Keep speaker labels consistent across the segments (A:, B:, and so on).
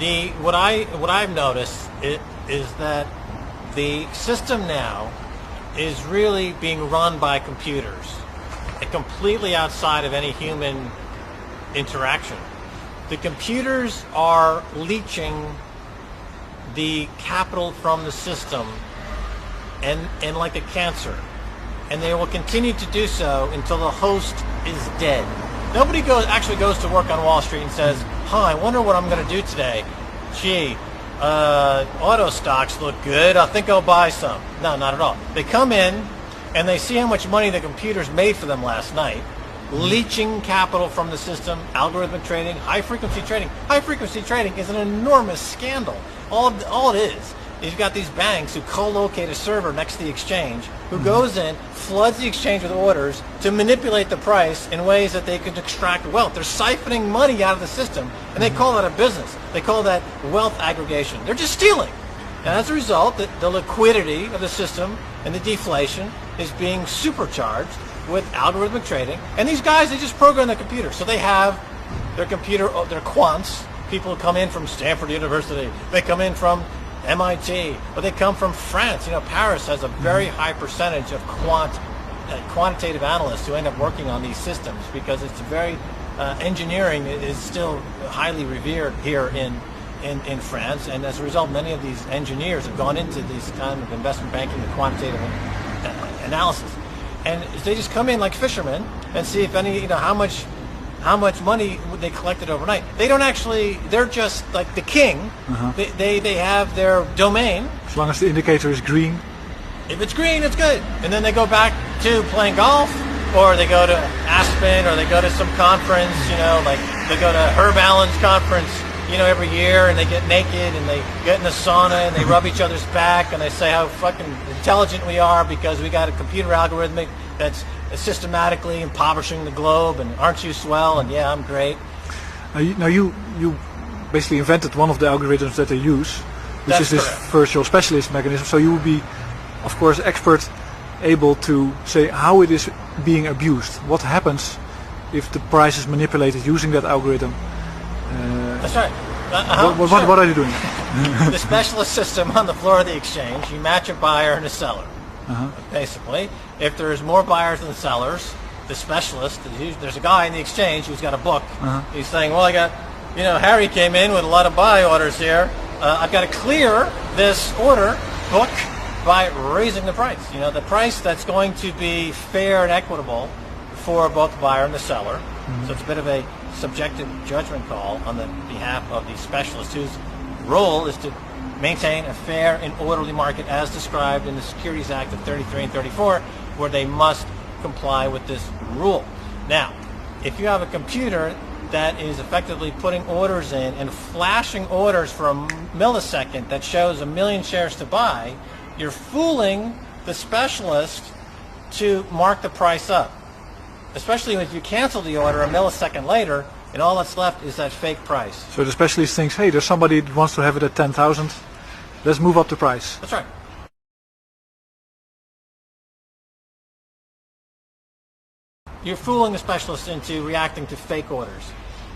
A: What I've noticed is that the system now is really being run by computers, completely outside of any human interaction. The computers are leeching the capital from the system and like a cancer, and they will continue to do so until the host is dead. Nobody actually goes to work on Wall Street and says, I wonder what I'm going to do today. Gee, auto stocks look good. I think I'll buy some. No, not at all. They come in and they see how much money the computers made for them last night, leeching capital from the system, algorithmic trading, high-frequency trading. High-frequency trading is an enormous scandal. All it is you've got these banks who co-locate a server next to the exchange, who goes in, floods the exchange with orders to manipulate the price in ways that they can extract wealth. They're siphoning money out of the system, and they call that a business. They call that wealth aggregation. They're just stealing. And as a result, the liquidity of the system and the deflation is being supercharged with algorithmic trading. And these guys, they just program the computer. So they have their quants, people who come in from Stanford University. They come in from MIT, or they come from France. Paris has a very high percentage of quantitative analysts who end up working on these systems because it's very engineering is still highly revered here in France, and as a result, many of these engineers have gone into these kind of investment banking and quantitative analysis, and they just come in like fishermen and see if any, how much money they collected overnight. They don't actually, they're just like the king. They have their domain.
B: As long as the indicator is green.
A: If it's green, it's good. And then they go back to playing golf, or they go to Aspen, or they go to some conference, like they go to Herb Allen's conference, every year, and they get naked and they get in the sauna and they rub each other's back and they say how fucking intelligent we are because we got a computer algorithmic that's systematically impoverishing the globe, and aren't you swell, and yeah, I'm great.
B: Now you basically invented one of the algorithms that they use, which
A: That's
B: is this
A: correct.
B: virtual specialist mechanism. So you will be, of course, expert, able to say how it is being abused. What happens if the price is manipulated using that algorithm?
A: That's right.
B: What are you doing?
A: The specialist system on the floor of the exchange, you match a buyer and a seller. Basically, if there's more buyers than sellers, the specialist, there's a guy in the exchange who's got a book. He's saying, well, I got, Harry came in with a lot of buy orders here. I've got to clear this order book by raising the price. The price that's going to be fair and equitable for both the buyer and the seller. So it's a bit of a subjective judgment call on the behalf of the specialist, whose role is to maintain a fair and orderly market as described in the Securities Act of 33 and 34, where they must comply with this rule. Now, if you have a computer that is effectively putting orders in and flashing orders for a millisecond that shows 1 million shares to buy, you're fooling the specialist to mark the price up. Especially if you cancel the order a millisecond later, and all that's left is that fake price.
B: So the specialist thinks, hey, there's somebody that wants to have it at 10,000. Let's move up the price.
A: That's right. You're fooling the specialist into reacting to fake orders,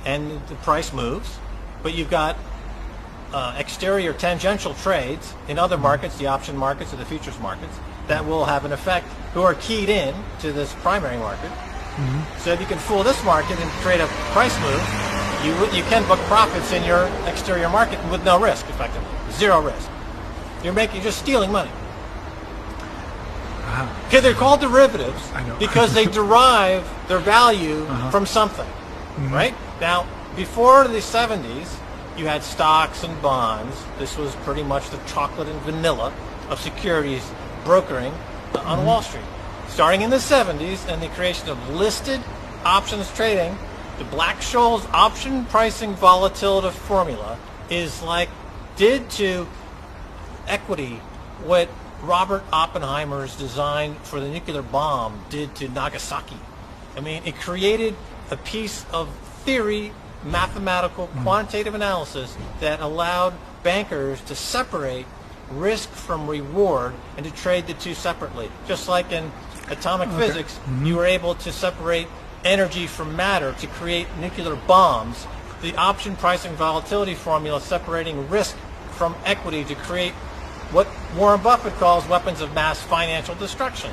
A: and the price moves, but you've got exterior tangential trades in other markets, the option markets or the futures markets, that will have an effect, who are keyed in to this primary market. So if you can fool this market and create a price move, you can book profits in your exterior market with no risk, effectively. Zero risk. You're just stealing money. Okay, they're called derivatives because they derive their value from something, right? Now, before the 70s, you had stocks and bonds. This was pretty much the chocolate and vanilla of securities brokering on Wall Street. Starting in the 70s and the creation of listed options trading, the Black-Scholes option pricing volatility formula did to equity what Robert Oppenheimer's design for the nuclear bomb did to Nagasaki. I mean, it created a piece of theory, mathematical, quantitative analysis that allowed bankers to separate risk from reward and to trade the two separately. Just like in atomic physics, you were able to separate energy from matter to create nuclear bombs. the option pricing volatility formula separating risk from equity to create what Warren Buffett calls weapons of mass financial destruction.